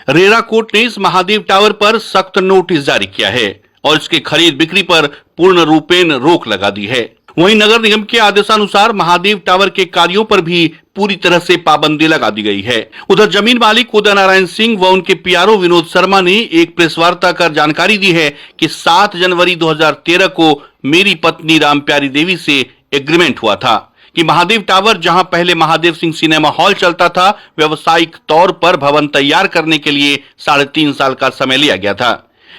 RERA court ने इस Mahadev tower पर सख्त नोटिस जारी किया है और इसके खरीद बिक्री पर पूर्ण रूपेण रोक लगा दी है। वहीं नगर निगम के आदेशानुसार महादेव टावर के कार्यों पर भी पूरी तरह से पाबंदी लगा दी गई है। उधर जमीन मालिक उदय नारायण सिंह व उनके पीआरओ विनोद शर्मा ने एक प्रेस वार्ता कर जानकारी दी है कि 7 जनवरी 2013 को मेरी पत्नी रामप्यारी देवी से एग्रीमेंट हुआ था कि महादेव टावर, जहां पहले महादेव सिंह सिनेमा हॉल चलता था, व्यवसायिक तौर पर भवन तैयार करने के लिए 3.5 साल का समय लिया गया था,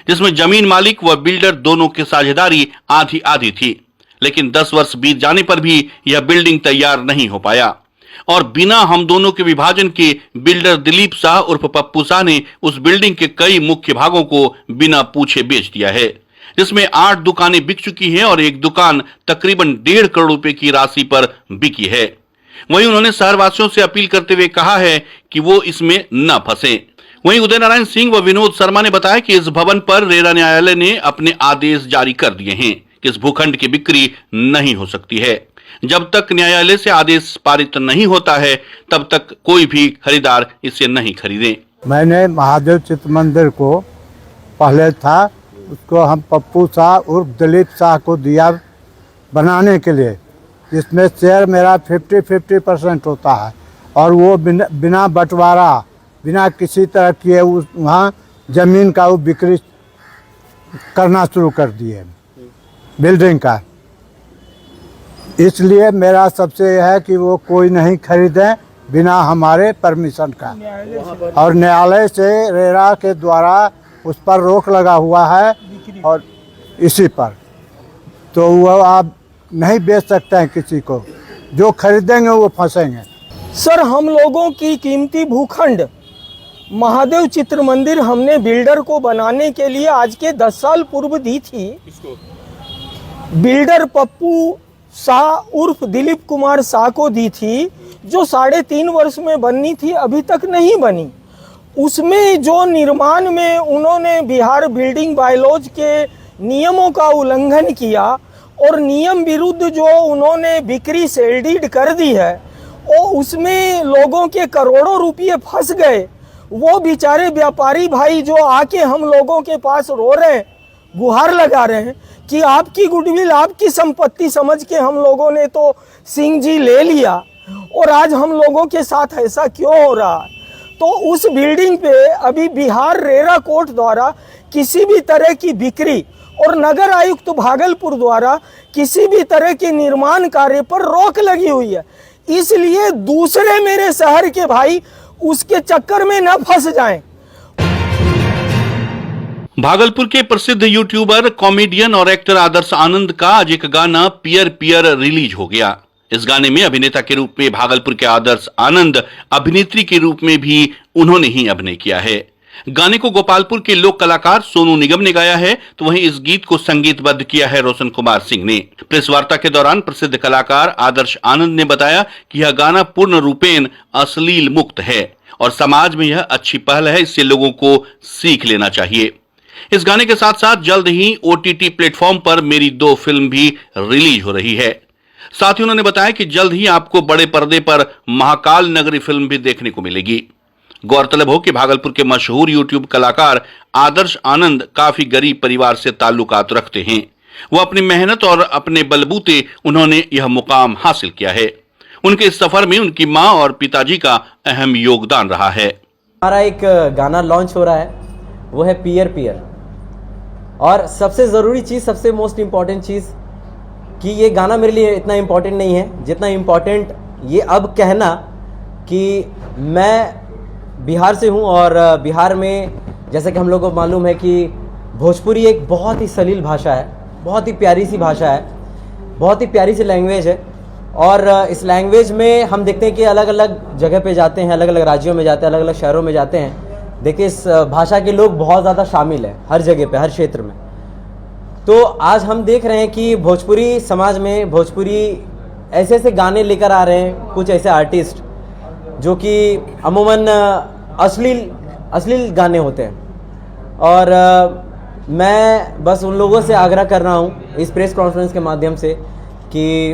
जिसमें जमीन मालिक व बिल्डर दोनों की साझेदारी आधी आधी थी। लेकिन 10 वर्ष बीत जाने पर भी यह बिल्डिंग तैयार नहीं हो पाया और बिना हम दोनों के विभाजन के बिल्डर दिलीप शाह उर्फ पप्पू शाह ने उस बिल्डिंग के कई मुख्य भागों को बिना पूछे बेच दिया है, जिसमें 8 दुकानें बिक चुकी हैं और एक दुकान तकरीबन 1.5 करोड़ रुपए की राशि पर बिकी है। वहीं उन्होंने शहरवासियों से अपील करते हुए कहा है कि वो इसमें न फंसे। वहीं उदय नारायण सिंह व विनोद शर्मा ने बताया कि इस भवन पर रेरा न्यायालय ने अपने आदेश जारी कर दिए हैं कि इस भूखंड की बिक्री नहीं हो सकती है। जब तक न्यायालय से आदेश पारित नहीं होता है तब तक कोई भी खरीदार इसे नहीं खरीदे। मैंने महादेव चित्र मंदिर को पहले था, उसको हम पप्पू शाह उर्फ दिलीप शाह को दिया बनाने के लिए। इसमें शेयर मेरा 50-50% होता है और वो बिना बंटवारा, बिना किसी तरह किए वहाँ ज़मीन का वो बिक्री करना शुरू कर दिए बिल्डिंग का। इसलिए मेरा सबसे यह है कि वो कोई नहीं खरीदे बिना हमारे परमिशन का, और न्यायालय से रेरा के द्वारा उस पर रोक लगा हुआ है और इसी पर तो वो आप नहीं बेच सकते हैं किसी को, जो खरीदेंगे वो फंसेंगे। सर, हम लोगों की कीमती भूखंड महादेव चित्र मंदिर हमने बिल्डर को बनाने के लिए आज के 10 साल पूर्व दी थी। बिल्डर पप्पू शाह उर्फ दिलीप कुमार शाह को दी थी, जो 3.5 वर्ष में बननी थी, अभी तक नहीं बनी। उसमें जो निर्माण में उन्होंने बिहार बिल्डिंग बायलॉज के नियमों का उल्लंघन किया और नियम विरुद्ध जो उन्होंने बिक्री सेल डीड कर दी है, और उसमें लोगों के करोड़ों रुपये फंस गए। वो बेचारे व्यापारी भाई जो आके हम लोगों के पास रो रहे हैं, गुहार लगा रहे हैं कि आपकी गुडविल, आपकी संपत्ति समझ के हम लोगों ने तो सिंह जी ले लिया और आज हम लोगों के साथ ऐसा क्यों हो रहा है। तो उस बिल्डिंग पे अभी बिहार रेरा कोर्ट द्वारा किसी भी तरह की बिक्री और नगर आयुक्त भागलपुर द्वारा किसी भी तरह के निर्माण कार्य पर रोक लगी हुई है। इसलिए दूसरे मेरे शहर के भाई उसके चक्कर में न फंस जाएं। भागलपुर के प्रसिद्ध यूट्यूबर, कॉमेडियन और एक्टर आदर्श आनंद का आज एक गाना पियर पियर रिलीज हो गया। इस गाने में अभिनेता के रूप में भागलपुर के आदर्श आनंद, अभिनेत्री के रूप में भी उन्होंने ही अभिनय किया है। गाने को गोपालपुर के लोक कलाकार सोनू निगम ने गाया है, तो वहीं इस गीत को संगीतबद्ध किया है रोशन कुमार सिंह ने। प्रेस वार्ता के दौरान प्रसिद्ध कलाकार आदर्श आनंद ने बताया कि यह गाना पूर्ण रूपेण अश्लील मुक्त है और समाज में यह अच्छी पहल है, इससे लोगों को सीख लेना चाहिए। इस गाने के साथ साथ जल्द ही OTT प्लेटफॉर्म पर मेरी 2 फिल्म भी रिलीज हो रही है। साथ ही उन्होंने बताया कि जल्द ही आपको बड़े पर्दे पर महाकाल नगरी फिल्म भी देखने को मिलेगी। गौरतलब हो कि भागलपुर के मशहूर यूट्यूब कलाकार आदर्श आनंद काफी गरीब परिवार से ताल्लुकात रखते हैं। वो अपनी मेहनत और अपने बलबूते उन्होंने यह मुकाम हासिल किया है। उनके इस सफर में उनकी मां और पिताजी का अहम योगदान रहा है। हमारा एक गाना लॉन्च हो रहा है, वो है पियर पियर। और सबसे ज़रूरी चीज़, सबसे मोस्ट इम्पॉर्टेंट चीज़ कि ये गाना मेरे लिए इतना इम्पॉर्टेंट नहीं है जितना इम्पॉर्टेंट ये अब कहना कि मैं बिहार से हूँ और बिहार में जैसे कि हम लोगों को मालूम है कि भोजपुरी एक बहुत ही सलील भाषा है, बहुत ही प्यारी सी भाषा है, बहुत ही प्यारी सी लैंग्वेज है। और इस लैंग्वेज में हम देखते हैं कि अलग अलग जगह पे जाते हैं, अलग अलग राज्यों में जाते हैं, अलग अलग शहरों में जाते हैं। देखिए, इस भाषा के लोग बहुत ज़्यादा शामिल हैं हर जगह पे, हर क्षेत्र में। तो आज हम देख रहे हैं कि भोजपुरी समाज में भोजपुरी ऐसे ऐसे गाने लेकर आ रहे हैं, कुछ ऐसे आर्टिस्ट जो कि अमूमन अश्लील गाने होते हैं। और मैं बस उन लोगों से आग्रह कर रहा हूँ इस प्रेस कॉन्फ्रेंस के माध्यम से कि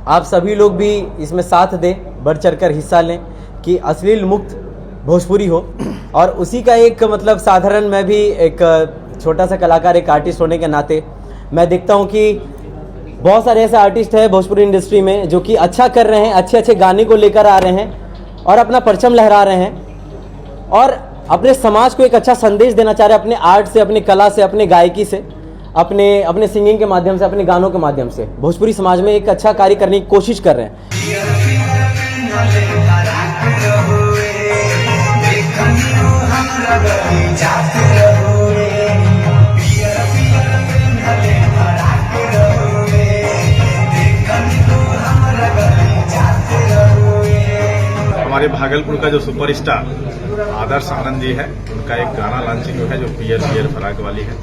आप सभी लोग भी इसमें साथ दें, बढ़ चढ़कर हिस्सा लें कि अश्लील मुक्त भोजपुरी हो। और उसी का एक मतलब साधारण, मैं भी एक छोटा सा कलाकार, एक आर्टिस्ट होने के नाते मैं देखता हूँ कि बहुत सारे ऐसे आर्टिस्ट हैं भोजपुरी इंडस्ट्री में जो कि अच्छा कर रहे हैं, अच्छे अच्छे गाने को लेकर आ रहे हैं और अपना परचम लहरा रहे हैं और अपने समाज को एक अच्छा संदेश देना चाह रहे हैं अपने आर्ट से, अपनी कला से, अपने गायकी से, अपने सिंगिंग के माध्यम से, अपने गानों के माध्यम से भोजपुरी समाज में एक अच्छा कार्य करने की कोशिश कर रहे हैं। हमारे भागलपुर का जो सुपरस्टार आदर्श आनंद जी है, उनका एक गाना लॉन्चिंग है जो पियर पियर फराक वाली है।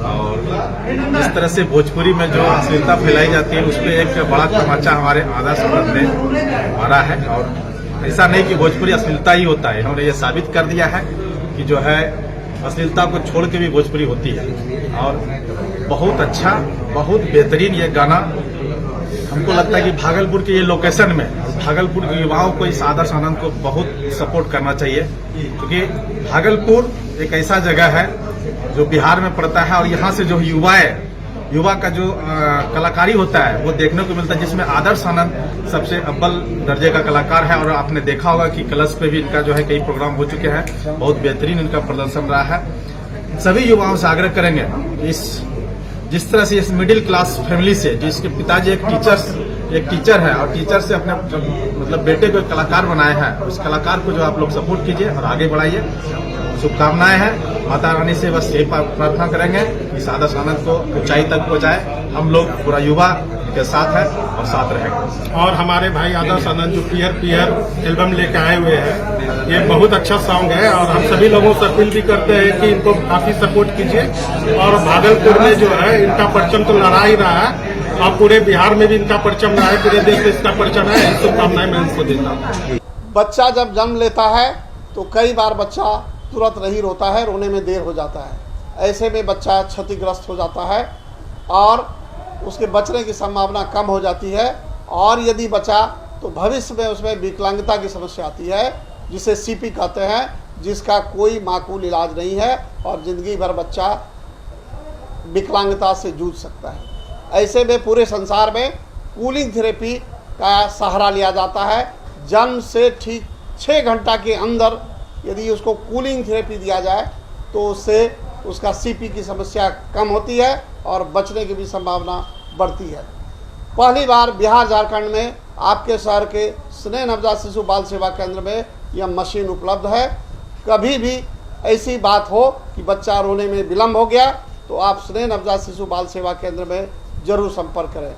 और इस तरह से भोजपुरी में जो अश्लीलता फैलाई जाती है उस पर एक बड़ा तमाचा हमारे आदर्श आनंद ने मारा है। और ऐसा नहीं कि भोजपुरी अश्लीलता ही होता है, इन्होंने ये साबित कर दिया है कि जो है अश्लीलता को छोड़ के भी भोजपुरी होती है। और बहुत अच्छा, बहुत बेहतरीन ये गाना हमको लगता है कि भागलपुर के ये लोकेशन में भागलपुर के युवाओं को इस आदर्श आनंद को बहुत सपोर्ट करना चाहिए, क्योंकि भागलपुर एक ऐसा जगह है जो बिहार में पड़ता है और यहाँ से जो युवा का जो कलाकारी होता है वो देखने को मिलता है, जिसमें आदर्श आनंद सबसे अव्वल दर्जे का कलाकार है। और आपने देखा होगा कि कलश पे भी इनका जो है कई प्रोग्राम हो चुके हैं, बहुत बेहतरीन इनका प्रदर्शन रहा है। सभी युवाओं से आग्रह करेंगे जिस तरह से इस मिडिल क्लास फैमिली से, जिसके पिताजी एक टीचर है और टीचर से अपने मतलब बेटे को एक कलाकार बनाया है, उस कलाकार को जो आप लोग सपोर्ट कीजिए और आगे बढ़ाइए। शुभकामनाएं हैं, माता रानी से बस यही प्रार्थना करेंगे कि इस आदर्श आनंद को ऊंचाई तक पहुंचाए। हम लोग पूरा युवा के साथ है और साथ रहेंगे। और हमारे भाई आदर्श आनंद जो पियर पियर एल्बम लेके आए हुए हैं, ये बहुत अच्छा सॉन्ग है और हम सभी लोगों से अपील भी करते हैं कि इनको काफी सपोर्ट कीजिए। और भागलपुर में जो है इनका परचम तो लड़ा ही रहा है और पूरे बिहार में भी इनका परचम रहा है, पूरे देश में इसका परचम है। इस शुभकामनाएं मैं उनको देता हूँ। बच्चा जब जन्म लेता है तो कई बार बच्चा तुरंत नहीं रोता है, रोने में देर हो जाता है। ऐसे में बच्चा क्षतिग्रस्त हो जाता है और उसके बचने की संभावना कम हो जाती है। और यदि बचा तो भविष्य में उसमें विकलांगता की समस्या आती है, जिसे सीपी कहते हैं, जिसका कोई माकूल इलाज नहीं है और ज़िंदगी भर बच्चा विकलांगता से जूझ सकता है। ऐसे में पूरे संसार में कूलिंग थेरेपी का सहारा लिया जाता है। जन्म से ठीक 6 घंटा के अंदर यदि उसको कूलिंग थेरेपी दिया जाए तो उससे उसका सीपी की समस्या कम होती है और बचने की भी संभावना बढ़ती है। पहली बार बिहार झारखंड में आपके शहर के स्नेह नवजात शिशु बाल सेवा केंद्र में यह मशीन उपलब्ध है। कभी भी ऐसी बात हो कि बच्चा रोने में विलम्ब हो गया तो आप स्नेह नवजात शिशु बाल सेवा केंद्र में जरूर संपर्क करें।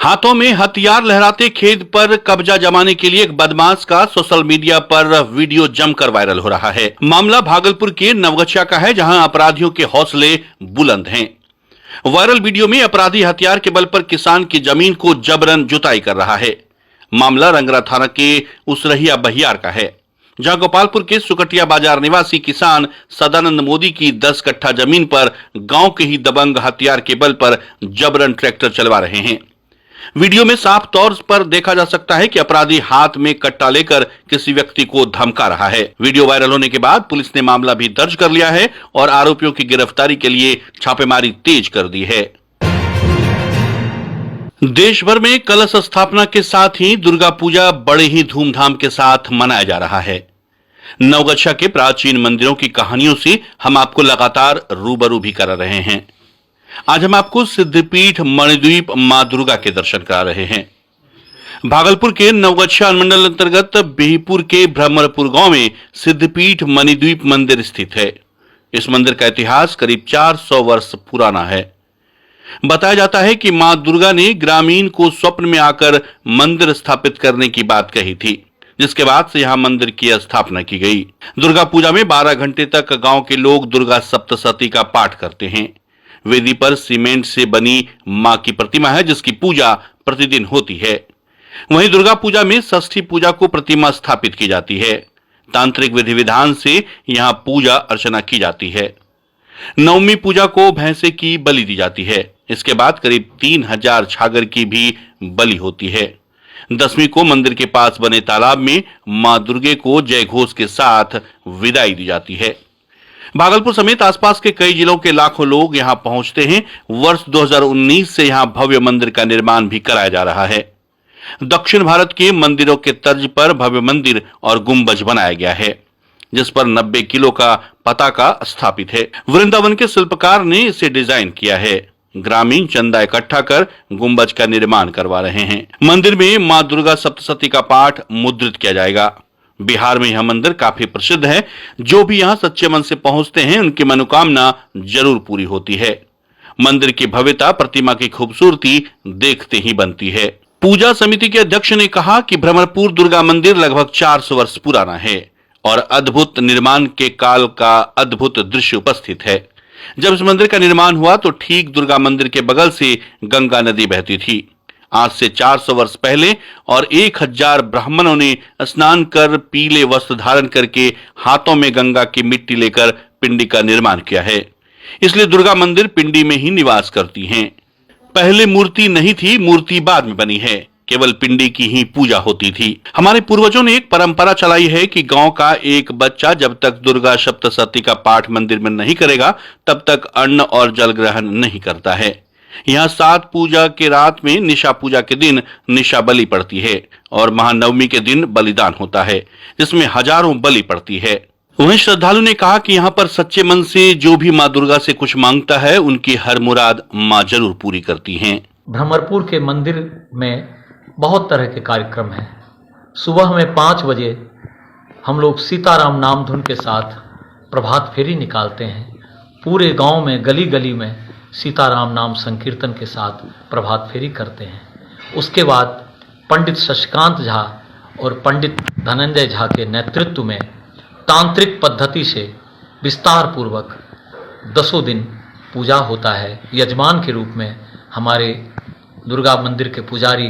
हाथों में हथियार लहराते खेत पर कब्जा जमाने के लिए एक बदमाश का सोशल मीडिया पर वीडियो जमकर वायरल हो रहा है। मामला भागलपुर के नवगछिया का है, जहां अपराधियों के हौसले बुलंद हैं। वायरल वीडियो में अपराधी हथियार के बल पर किसान की जमीन को जबरन जुताई कर रहा है। मामला रंगरा थाना के उसरहिया बहियार का है, जहां गोपालपुर के सुकटिया बाजार निवासी किसान सदानंद मोदी की 10 कट्ठा जमीन पर गांव के ही दबंग हथियार के बल पर जबरन ट्रैक्टर चलवा रहे हैं। वीडियो में साफ तौर पर देखा जा सकता है कि अपराधी हाथ में कट्टा लेकर किसी व्यक्ति को धमका रहा है। वीडियो वायरल होने के बाद पुलिस ने मामला भी दर्ज कर लिया है और आरोपियों की गिरफ्तारी के लिए छापेमारी तेज कर दी है। देश भर में कलश स्थापना के साथ ही दुर्गा पूजा बड़े ही धूमधाम के साथ मनाया जा रहा है। नवगछिया के प्राचीन मंदिरों की कहानियों से हम आपको लगातार रूबरू भी करा रहे हैं। आज हम आपको सिद्धपीठ मणिद्वीप मां दुर्गा के दर्शन करा रहे हैं। भागलपुर के नवगछिया अनुमंडल अंतर्गत बिहीपुर के ब्रह्मपुर गांव में सिद्धपीठ मणिद्वीप मंदिर स्थित है। इस मंदिर का इतिहास करीब 400 वर्ष पुराना है। बताया जाता है कि मां दुर्गा ने ग्रामीण को स्वप्न में आकर मंदिर स्थापित करने की बात कही थी, जिसके बाद से यहां मंदिर की स्थापना की गई। दुर्गा पूजा में 12 घंटे तक गांव के लोग दुर्गा सप्तशती का पाठ करते हैं। वेदी पर सीमेंट से बनी मां की प्रतिमा है, जिसकी पूजा प्रतिदिन होती है। वहीं दुर्गा पूजा में षष्ठी पूजा को प्रतिमा स्थापित की जाती है। तांत्रिक विधि विधान से यहां पूजा अर्चना की जाती है। नवमी पूजा को भैंसे की बलि दी जाती है। इसके बाद करीब 3000 छागर की भी बलि होती है। 10वीं को मंदिर के पास बने तालाब में मां दुर्गे को जय घोष के साथ विदाई दी जाती है। भागलपुर समेत आसपास के कई जिलों के लाखों लोग यहां पहुंचते हैं। वर्ष 2019 से यहां भव्य मंदिर का निर्माण भी कराया जा रहा है। दक्षिण भारत के मंदिरों के तर्ज पर भव्य मंदिर और गुंबज बनाया गया है, जिस पर 90 किलो का पताका स्थापित है। वृंदावन के शिल्पकार ने इसे डिजाइन किया है। ग्रामीण चंदा इकट्ठा कर गुंबज का निर्माण करवा रहे हैं। मंदिर में मां दुर्गा सप्तशती का पाठ मुद्रित किया जाएगा। बिहार में यह मंदिर काफी प्रसिद्ध है। जो भी यहां सच्चे मन से पहुंचते हैं उनकी मनोकामना जरूर पूरी होती है। मंदिर की भव्यता प्रतिमा की खूबसूरती देखते ही बनती है। पूजा समिति के अध्यक्ष ने कहा कि भ्रमरपुर दुर्गा मंदिर लगभग 400 वर्ष पुराना है और अद्भुत निर्माण के काल का अद्भुत दृश्य उपस्थित है। जब इस मंदिर का निर्माण हुआ तो ठीक दुर्गा मंदिर के बगल से गंगा नदी बहती थी। आज से 400 वर्ष पहले और 1000 ब्राह्मणों ने स्नान कर पीले वस्त्र धारण करके हाथों में गंगा की मिट्टी लेकर पिंडी का निर्माण किया है। इसलिए दुर्गा मंदिर पिंडी में ही निवास करती हैं। पहले मूर्ति नहीं थी, मूर्ति बाद में बनी है। केवल पिंडी की ही पूजा होती थी। हमारे पूर्वजों ने एक परंपरा चलाई है कि गांव का एक बच्चा जब तक दुर्गा सप्तशती का पाठ मंदिर में नहीं करेगा तब तक अन्न और जल ग्रहण नहीं करता है। यहाँ 7 पूजा के रात में निशा पूजा के दिन निशा बलि पड़ती है और महानवमी के दिन बलिदान होता है, जिसमें हजारों बलि पड़ती है। वहीं श्रद्धालु ने कहा कि यहाँ पर सच्चे मन से जो भी माँ दुर्गा से कुछ मांगता है उनकी हर मुराद माँ जरूर पूरी करती हैं। भ्रमरपुर के मंदिर में बहुत तरह के कार्यक्रम हैं। सुबह में 5 बजे हम लोग सीताराम नाम धुन के साथ प्रभात फेरी निकालते हैं। पूरे गांव में गली गली में सीताराम नाम संकीर्तन के साथ प्रभात फेरी करते हैं। उसके बाद पंडित शशिकांत झा और पंडित धनंजय झा के नेतृत्व में तांत्रिक पद्धति से विस्तार पूर्वक 10 दिन पूजा होता है। यजमान के रूप में हमारे दुर्गा मंदिर के पुजारी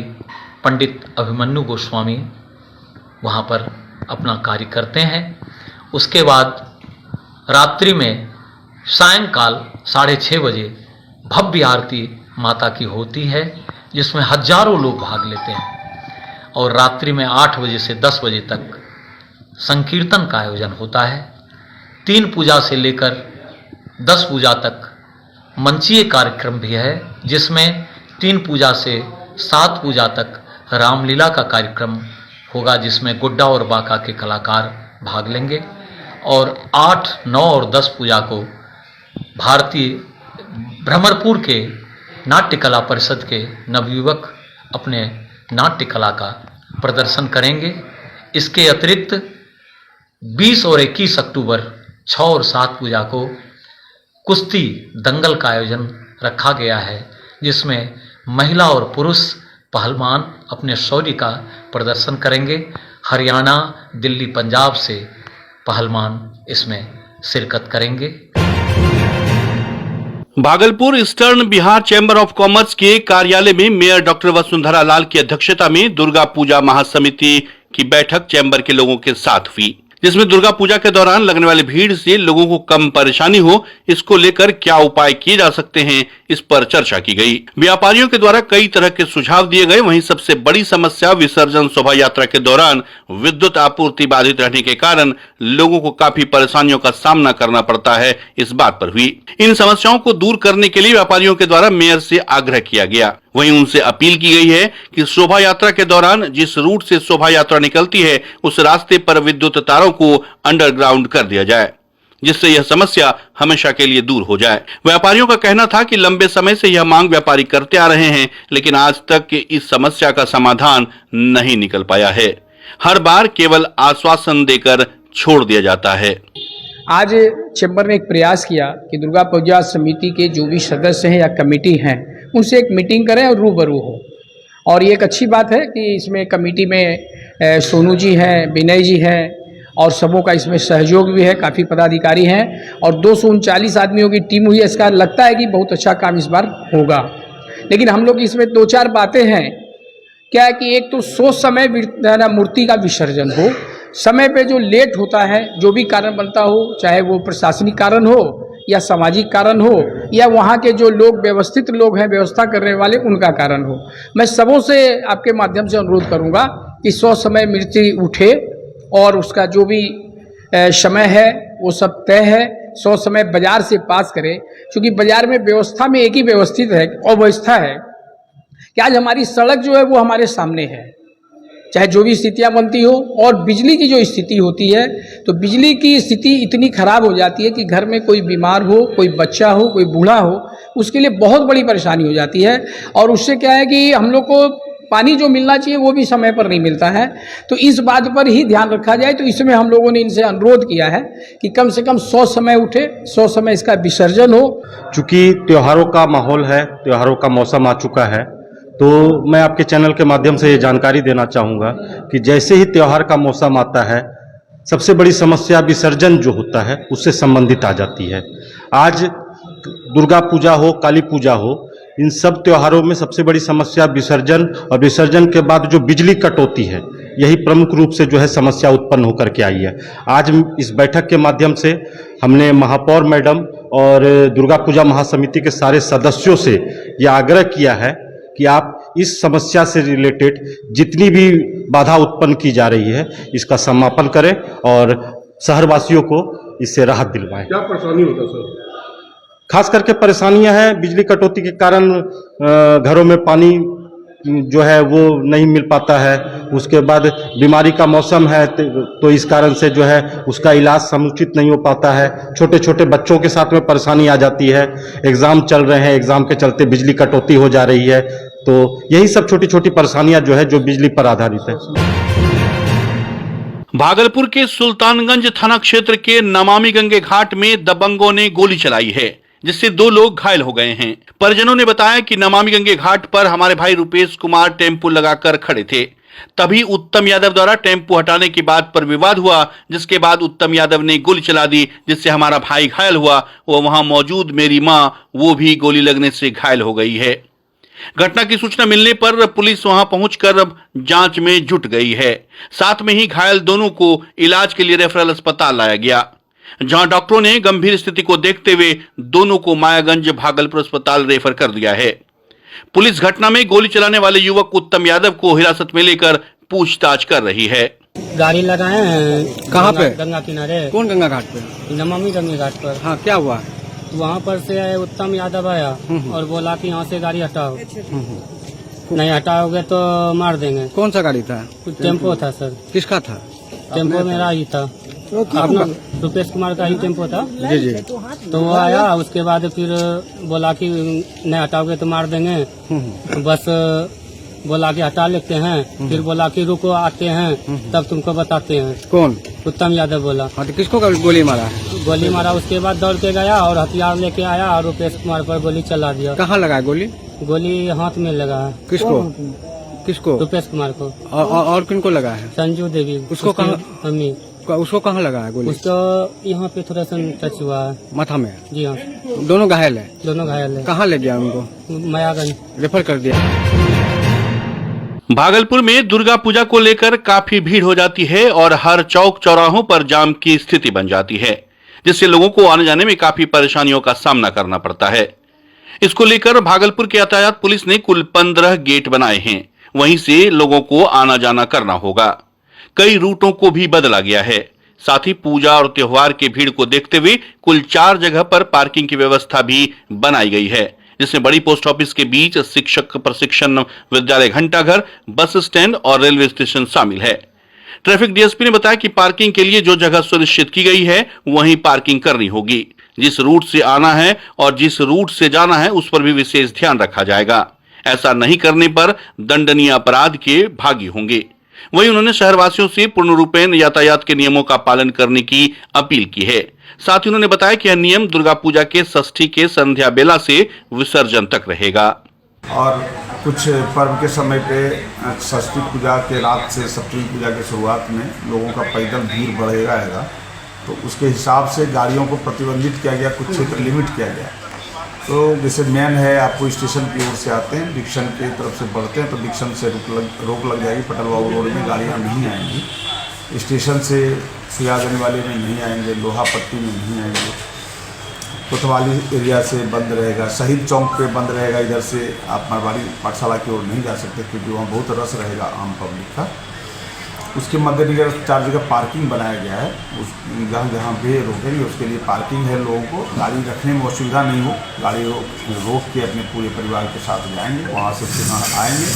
पंडित अभिमन्यु गोस्वामी वहाँ पर अपना कार्य करते हैं। उसके बाद रात्रि में सायंकाल 6:30 बजे भव्य आरती माता की होती है, जिसमें हजारों लोग भाग लेते हैं। और रात्रि में 8 बजे से 10 बजे तक संकीर्तन का आयोजन होता है। 3 पूजा से लेकर 10 पूजा तक मंचीय कार्यक्रम भी है, जिसमें 3 पूजा से 7 पूजा तक रामलीला का कार्यक्रम होगा, जिसमें गुड्डा और बांका के कलाकार भाग लेंगे। और 8, 9 और 10 पूजा को भारतीय भ्रमरपुर के नाट्य कला परिषद के नवयुवक अपने नाट्य कला का प्रदर्शन करेंगे। इसके अतिरिक्त 20 और 21 अक्टूबर 6 और 7 पूजा को कुश्ती दंगल का आयोजन रखा गया है, जिसमें महिला और पुरुष पहलवान अपने शौर्य का प्रदर्शन करेंगे। हरियाणा, दिल्ली, पंजाब से पहलवान इसमें शिरकत करेंगे। Bhagalpur eastern Bihar chamber of commerce के कार्यालय में मेयर डॉक्टर वसुंधरा लाल की अध्यक्षता में दुर्गा पूजा महासमिति की बैठक चैम्बर के लोगों के साथ हुई, जिसमें दुर्गा पूजा के दौरान लगने वाली भीड़ से लोगों को कम परेशानी हो, इसको लेकर क्या उपाय किए जा सकते हैं, इस पर चर्चा की गई। व्यापारियों के द्वारा कई तरह के सुझाव दिए गए। वहीं सबसे बड़ी समस्या विसर्जन शोभा यात्रा के दौरान विद्युत आपूर्ति बाधित रहने के कारण लोगों को काफी परेशानियों का सामना करना पड़ता है, इस बात पर हुई। इन समस्याओं को दूर करने के लिए व्यापारियों के द्वारा मेयर से आग्रह किया गया। वहीं उनसे अपील की गई है कि शोभा यात्रा के दौरान जिस रूट से शोभा यात्रा निकलती है उस रास्ते पर विद्युत तारों को अंडरग्राउंड कर दिया जाए, जिससे यह समस्या हमेशा के लिए दूर हो जाए। व्यापारियों का कहना था कि लंबे समय से यह मांग व्यापारी करते आ रहे हैं, लेकिन आज तक इस समस्या का समाधान नहीं निकल पाया है। हर बार केवल आश्वासन देकर छोड़ दिया जाता है। आज चैम्बर ने एक प्रयास किया कि दुर्गा पूजा समिति के जो भी सदस्य हैं या कमेटी हैं उनसे एक मीटिंग करें और रूबरू हो। और ये एक अच्छी बात है कि इसमें कमेटी में सोनू जी हैं, विनय जी हैं और सबों का इसमें सहयोग भी है, काफ़ी पदाधिकारी हैं और 239 आदमियों की टीम हुई है। इसका लगता है कि बहुत अच्छा काम इस बार होगा। लेकिन हम लोग इसमें 2-4 बातें हैं। क्या है कि एक तो सोच समय मूर्ति का विसर्जन हो, समय पे जो लेट होता है, जो भी कारण बनता हो, चाहे वो प्रशासनिक कारण हो या सामाजिक कारण हो या वहाँ के जो लोग व्यवस्थित लोग हैं, व्यवस्था करने वाले, उनका कारण हो। मैं सबों से आपके माध्यम से अनुरोध करूँगा कि 100 समय मिर्ची उठे और उसका जो भी समय है वो सब तय है। 100 समय बाजार से पास करें, क्योंकि बाजार में व्यवस्था में एक ही व्यवस्थित है, अव्यवस्था है कि आज हमारी सड़क जो है वो हमारे सामने है, चाहे जो भी स्थितियां बनती हो। और बिजली की जो स्थिति होती है, तो बिजली की स्थिति इतनी खराब हो जाती है कि घर में कोई बीमार हो, कोई बच्चा हो, कोई बूढ़ा हो, उसके लिए बहुत बड़ी परेशानी हो जाती है। और उससे क्या है कि हम लोग को पानी जो मिलना चाहिए वो भी समय पर नहीं मिलता है। तो इस बात पर ही ध्यान रखा जाए। तो इसमें हम लोगों ने इनसे अनुरोध किया है कि कम से कम 100 समय उठे, 100 समय इसका विसर्जन हो। चूंकि त्योहारों का माहौल है, त्योहारों का मौसम आ चुका है, तो मैं आपके चैनल के माध्यम से ये जानकारी देना चाहूँगा कि जैसे ही त्योहार का मौसम आता है, सबसे बड़ी समस्या विसर्जन जो होता है उससे संबंधित आ जाती है। आज दुर्गा पूजा हो, काली पूजा हो, इन सब त्योहारों में सबसे बड़ी समस्या विसर्जन और विसर्जन के बाद जो बिजली कट होती है, यही प्रमुख रूप से जो है समस्या उत्पन्न होकर के आई है। आज इस बैठक के माध्यम से हमने महापौर मैडम और दुर्गा पूजा महासमिति के सारे सदस्यों से यह आग्रह किया है कि आप इस समस्या से रिलेटेड जितनी भी बाधा उत्पन्न की जा रही है इसका समापन करें और शहरवासियों को इससे राहत दिलवाएं। क्या परेशानी होता है सर? खास करके परेशानियां हैं बिजली कटौती के कारण, घरों में पानी जो है वो नहीं मिल पाता है। उसके बाद बीमारी का मौसम है, तो इस कारण से जो है उसका इलाज समुचित नहीं हो पाता है। छोटे छोटे बच्चों के साथ में परेशानी आ जाती है। एग्जाम चल रहे हैं, एग्जाम के चलते बिजली कटौती हो जा रही है। तो यही सब छोटी छोटी परेशानियां जो है जो बिजली पर आधारित है। भागलपुर के सुल्तानगंज थाना क्षेत्र के नमामि गंगे घाट में दबंगों ने गोली चलाई है, जिससे 2 लोग घायल हो गए हैं। परिजनों ने बताया कि नमामि गंगे घाट पर हमारे भाई रुपेश कुमार टेम्पो लगाकर खड़े थे, तभी उत्तम यादव द्वारा टेम्पो हटाने की बात पर विवाद हुआ, जिसके बाद उत्तम यादव ने गोली चला दी, जिससे हमारा भाई घायल हुआ। वो वहां मौजूद मेरी मां, वो भी गोली लगने से घायल हो गई है। घटना की सूचना मिलने पर पुलिस वहां पहुंचकर जांच में जुट गई है। साथ में ही घायल दोनों को इलाज के लिए रेफरल अस्पताल लाया गया, जहां डॉक्टरों ने गंभीर स्थिति को देखते हुए दोनों को मायागंज भागलपुर अस्पताल रेफर कर दिया है। पुलिस घटना में गोली चलाने वाले युवक उत्तम यादव को हिरासत में लेकर पूछताछ कर रही है। गाड़ी लगाए हैं कहाँ पे? गंगा किनारे। कौन गंगा घाट पे? नमामि गंगे घाट पर। हाँ, क्या हुआ? वहाँ पर से उत्तम यादव आया और बोला कि यहाँ से गाड़ी हटाओ, नहीं हटाओगे तो मार देंगे। कौन सा गाड़ी था? टेम्पो था सर। किसका था? टेम्पो मेरा ही था, अपना रुपेश कुमार का ही टेम्पो था। जी जी। तो वो आया, उसके बाद फिर बोला कि नहीं हटाओगे तो मार देंगे। बस बोला कि हटा लेते हैं, फिर बोला कि रुको आते हैं तब तुमको बताते हैं। कौन? उत्तम यादव बोला। हाँ, तो किसको गोली मारा? गोली मारा, उसके बाद दौड़ के गया और हथियार लेके आया और रुपेश कुमार पर गोली चला दिया। कहाँ लगा गोली? गोली हाथ में लगा है। किसको? किसको? रुपेश कुमार को। और किनको लगा है? संजू देवी। उसको कहाँ? मम्मी। उसको कहाँ लगा है गोली? उसको यहाँ पे थोड़ा सा टच हुआ है, माथा में। जी हाँ। दोनों घायल है? दोनों घायल है। कहाँ ले गया उनको? मायागंज रेफर कर दिया। भागलपुर में दुर्गा पूजा को लेकर काफी भीड़ हो जाती है और हर चौक चौराहों पर जाम की स्थिति बन जाती है, जिससे लोगों को आने जाने में काफी परेशानियों का सामना करना पड़ता है। इसको लेकर भागलपुर के यातायात पुलिस ने कुल 15 गेट बनाए हैं, वहीं से लोगों को आना जाना करना होगा। कई रूटों को भी बदला गया है। साथ ही पूजा और त्योहार की भीड़ को देखते हुए कुल 4 जगह पर पार्किंग की व्यवस्था भी बनाई गई है, जिसमें बड़ी पोस्ट ऑफिस के बीच शिक्षक प्रशिक्षण विद्यालय घंटाघर, बस स्टैंड और रेलवे स्टेशन शामिल है। ट्रैफिक डीएसपी ने बताया कि पार्किंग के लिए जो जगह सुनिश्चित की गई है वहीं पार्किंग करनी होगी। जिस रूट से आना है और जिस रूट से जाना है उस पर भी विशेष ध्यान रखा जाएगा। ऐसा नहीं करने पर दंडनीय अपराध के भागी होंगे। वहीं उन्होंने शहरवासियों से पूर्ण रूपेण यातायात के नियमों का पालन करने की अपील की है। साथ ही उन्होंने बताया कि यह नियम दुर्गा पूजा के षष्ठी के संध्या बेला से विसर्जन तक रहेगा। और कुछ पर्व के समय पे षष्ठी पूजा के रात से सप्तमी पूजा की शुरुआत में लोगों का पैदल भीड़ बढ़ेगा है, तो उसके हिसाब से गाड़ियों को प्रतिबंधित किया गया, कुछ क्षेत्र लिमिट किया गया। तो जैसे मेन है, आपको स्टेशन की ओर से आते हैं, डिक्शन की तरफ से बढ़ते हैं तो डिक्शन से रोक लग जाएगी। पटल बाबू रोड में गाड़ियाँ नहीं आएंगी, स्टेशन से सुया देने वाले में नहीं आएंगे, लोहा पट्टी में नहीं आएंगे। कोतवाली एरिया से बंद रहेगा, शहीद चौक पे बंद रहेगा। इधर से आप मारवाड़ी पाठशाला की ओर नहीं जा सकते क्योंकि वहाँ बहुत रस रहेगा आम पब्लिक का। उसके मद्देनजर 4 जगह पार्किंग बनाया गया है। उस जहाँ जहाँ भी रोकेंगे उसके लिए पार्किंग है। लोगों को गाड़ी रखने में असुविधा नहीं हो, गाड़ी रोक के अपने पूरे परिवार के साथ जाएंगे, वहाँ से पुनः आएंगे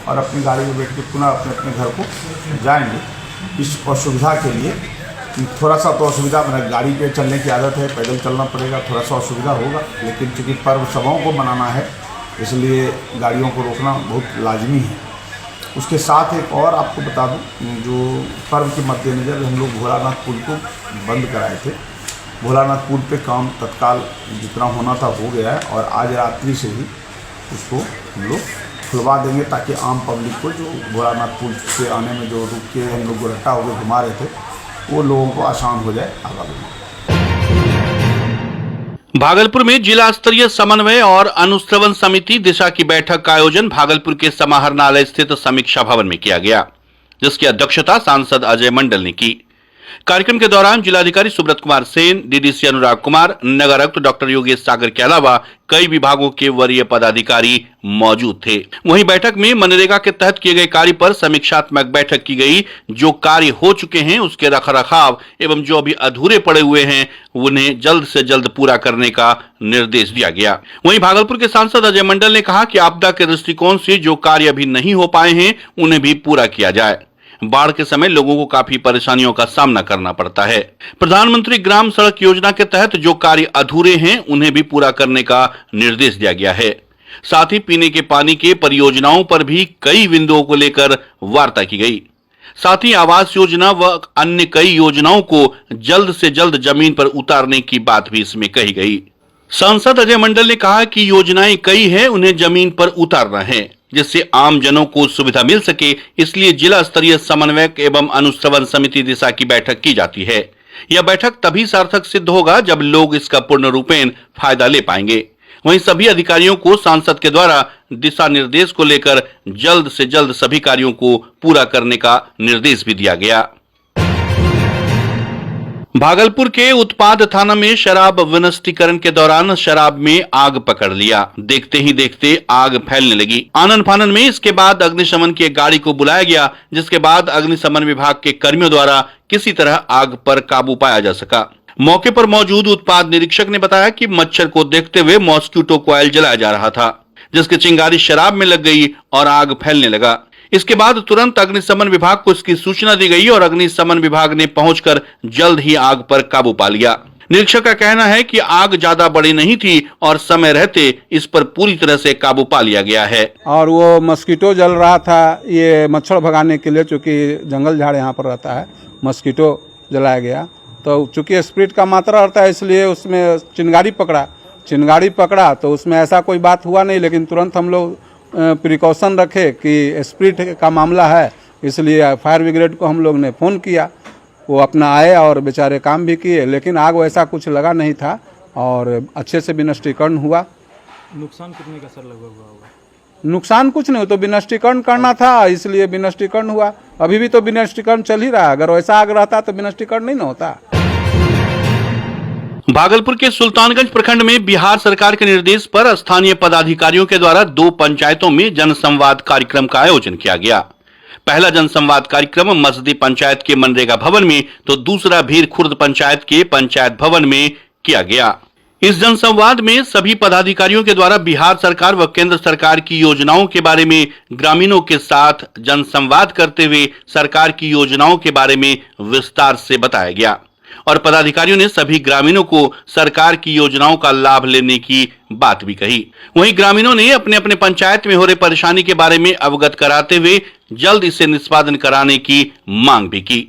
और अपनी गाड़ी में बैठ के पुनः अपने अपने घर को जाएंगे। इस असुविधा के लिए थोड़ा सा तो असुविधा, मैंने गाड़ी पे चलने की आदत है, पैदल चलना पड़ेगा, थोड़ा सा असुविधा होगा, लेकिन चूँकि पर्व सभाओं को मनाना है इसलिए गाड़ियों को रोकना बहुत लाजमी है। उसके साथ एक और आपको बता दूं, जो पर्व के मद्देनज़र हम लोग भोलानाथ पुल को बंद कराए थे। भोलानाथ पुल पे काम तत्काल जितना होना था हो गया है और आज रात्रि से ही उसको हम लोग खुलवा देंगे ताकि आम पब्लिक को जो भोलानाथ पुल से आने में जो रुक के हम लोग गोरट्टा होकर घुमा रहे थे वो लोगों को आसान हो जाए आवागमन। भागलपुर में जिला स्तरीय समन्वय और अनुश्रवण समिति दिशा की बैठक का आयोजन भागलपुर के समाहरणालय स्थित समीक्षा भवन में किया गया, जिसकी अध्यक्षता सांसद अजय मंडल ने की। कार्यक्रम के दौरान जिलाधिकारी सुब्रत कुमार सेन, डीडीसी अनुराग कुमार, नगर आयुक्त डॉक्टर योगेश सागर के अलावा कई विभागों के वरीय पदाधिकारी मौजूद थे। वहीं बैठक में मनरेगा के तहत किए गए कार्य पर समीक्षात्मक बैठक की गई। जो कार्य हो चुके हैं उसके रखरखाव एवं जो अभी अधूरे पड़े हुए हैं उन्हें जल्द से जल्द पूरा करने का निर्देश दिया गया। वहीं भागलपुर के सांसद अजय मंडल ने कहा कि आपदा के दृष्टिकोण से जो कार्य अभी नहीं हो पाए हैं उन्हें भी पूरा किया जाए। बाढ़ के समय लोगों को काफी परेशानियों का सामना करना पड़ता है। प्रधानमंत्री ग्राम सड़क योजना के तहत जो कार्य अधूरे हैं उन्हें भी पूरा करने का निर्देश दिया गया है। साथ ही पीने के पानी के परियोजनाओं पर भी कई बिंदुओं को लेकर वार्ता की गई। साथ ही आवास योजना व अन्य कई योजनाओं को जल्द से जल्द जमीन पर उतारने की बात भी इसमें कही गई। सांसद अजय मंडल ने कहा कि योजनाएं कई हैं, उन्हें जमीन पर उतारना है जिससे आम जनों को सुविधा मिल सके, इसलिए जिला स्तरीय समन्वयक एवं अनुश्रवण समिति दिशा की बैठक की जाती है। यह बैठक तभी सार्थक सिद्ध होगा जब लोग इसका पूर्ण रूपेण फायदा ले पाएंगे। वहीं सभी अधिकारियों को सांसद के द्वारा दिशा निर्देश को लेकर जल्द से जल्द सभी कार्यों को पूरा करने का निर्देश भी दिया गया। भागलपुर के उत्पाद थाना में शराब विनिष्टीकरण के दौरान शराब में आग पकड़ लिया। देखते ही देखते आग फैलने लगी। आनन फानन में इसके बाद अग्निशमन की एक गाड़ी को बुलाया गया, जिसके बाद अग्निशमन विभाग के कर्मियों द्वारा किसी तरह आग पर काबू पाया जा सका। मौके पर मौजूद उत्पाद निरीक्षक ने बताया कि मच्छर को देखते हुए मॉस्किटो कॉइल जलाया जा रहा था, जिसकी चिंगारी शराब में लग गई और आग फैलने लगा। इसके बाद तुरंत अग्निशमन विभाग को इसकी सूचना दी गई और अग्निशमन विभाग ने पहुंचकर जल्द ही आग पर काबू पा लिया। निरीक्षक का कहना है कि आग ज्यादा बड़ी नहीं थी और समय रहते इस पर पूरी तरह से काबू पा लिया गया है। और वो मस्कीटो जल रहा था, ये मच्छर भगाने के लिए, चूँकि जंगल झाड़ यहाँ पर रहता है, मस्कीटो जलाया गया। तो चूँकि स्प्रिट का मात्रा रहता है इसलिए उसमें चिंगारी पकड़ा तो उसमें ऐसा कोई बात हुआ नहीं, लेकिन तुरंत हम लोग प्रिकॉशन रखे कि स्प्रिट का मामला है, इसलिए फायर ब्रिगेड को हम लोग ने फ़ोन किया। वो अपना आए और बेचारे काम भी किए, लेकिन आग वैसा कुछ लगा नहीं था और अच्छे से विनष्टीकरण हुआ। नुकसान कितने का सर लगभग होगा? नुकसान कुछ नहीं, तो विनष्टीकरण करना था इसलिए विनष्टीकरण हुआ। अभी भी तो विनष्टीकरण चल ही रहा है। अगर वैसा आग रहता तो विनष्टीकरण नहीं ना होता। भागलपुर के सुल्तानगंज प्रखंड में बिहार सरकार के निर्देश पर स्थानीय पदाधिकारियों के द्वारा 2 पंचायतों में जनसंवाद कार्यक्रम का आयोजन किया गया। पहला जनसंवाद कार्यक्रम मसदी पंचायत के मनरेगा भवन में तो दूसरा भीर खुर्द पंचायत के पंचायत भवन में किया गया। इस जनसंवाद में सभी पदाधिकारियों के द्वारा बिहार सरकार व केंद्र सरकार की योजनाओं के बारे में ग्रामीणों के साथ जनसंवाद करते हुए सरकार की योजनाओं के बारे में विस्तार से बताया गया और पदाधिकारियों ने सभी ग्रामीणों को सरकार की योजनाओं का लाभ लेने की बात भी कही। वहीं ग्रामीणों ने अपने अपने पंचायत में हो रही परेशानी के बारे में अवगत कराते हुए जल्द इसे निष्पादन कराने की मांग भी की।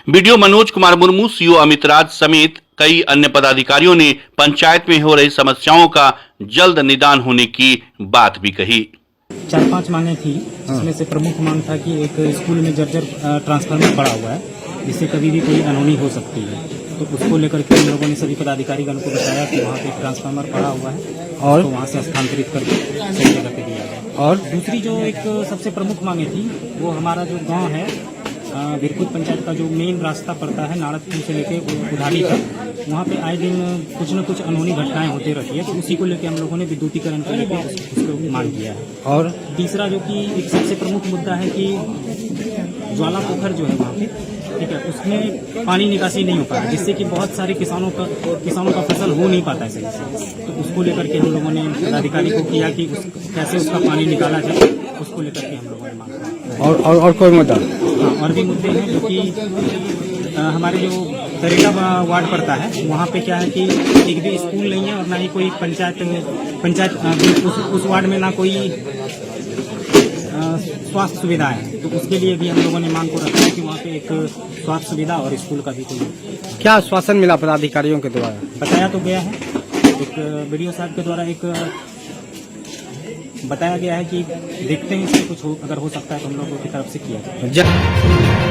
बीडीओ मनोज कुमार मुर्मू, सीओ अमित राज समेत कई अन्य पदाधिकारियों ने पंचायत में हो रही समस्याओं का जल्द निदान होने की बात भी कही। 4-5 मांगे थी, जिसमें से प्रमुख मांग था कि एक स्कूल में जर्जर ट्रांसफार्मर पड़ा हुआ है जिससे कभी भी कोई अनहोनी हो सकती है, तो उसको लेकर के हम लोगों ने सभी पदाधिकारीगण को बताया कि वहाँ पे एक ट्रांसफार्मर पड़ा हुआ है और तो वहाँ से स्थानांतरित करके सही जगह पे दिया गया। और दूसरी जो एक सबसे प्रमुख मांगे थी वो हमारा जो गांव है बिरकुट पंचायत का जो मेन रास्ता पड़ता है नारदपुर से लेके उधारी तक, वहाँ पे आए दिन कुछ न कुछ अनहोनी घटनाएं होती रहती है। तो उसी को लेके हम लोगों ने विद्युतीकरण को लेके उसको मांग किया है। और तीसरा जो कि एक सबसे प्रमुख मुद्दा है कि ज्वाला पोखर जो है वहाँ पे, ठीक है, उसमें पानी निकासी नहीं हो पा रहा, जिससे कि बहुत सारे किसानों का फसल हो नहीं पाता है सही से। तो उसको लेकर के हम लोगों ने पदाधिकारी को किया कि कैसे उसका पानी निकाला जाए, उसको लेकर के हम लोगों ने मांगा। और कोई मुद्दा? और भी मुद्दे हैं जो कि हमारे जो तरेगा वार्ड पड़ता है, वहाँ पे क्या है कि एक भी स्कूल नहीं है और ना ही कोई पंचायत उस वार्ड में ना कोई स्वास्थ्य सुविधा है। तो उसके लिए भी हम लोगों ने मांग को रखा है कि वहाँ पे एक स्वास्थ्य सुविधा और स्कूल का भी कोई। क्या आश्वासन मिला पदाधिकारियों के द्वारा? बताया तो गया है, एक बीडीओ साहब के द्वारा एक बताया गया है कि देखते हैं इसमें कुछ अगर हो सकता है तो हम लोगों की तरफ से किया जाए।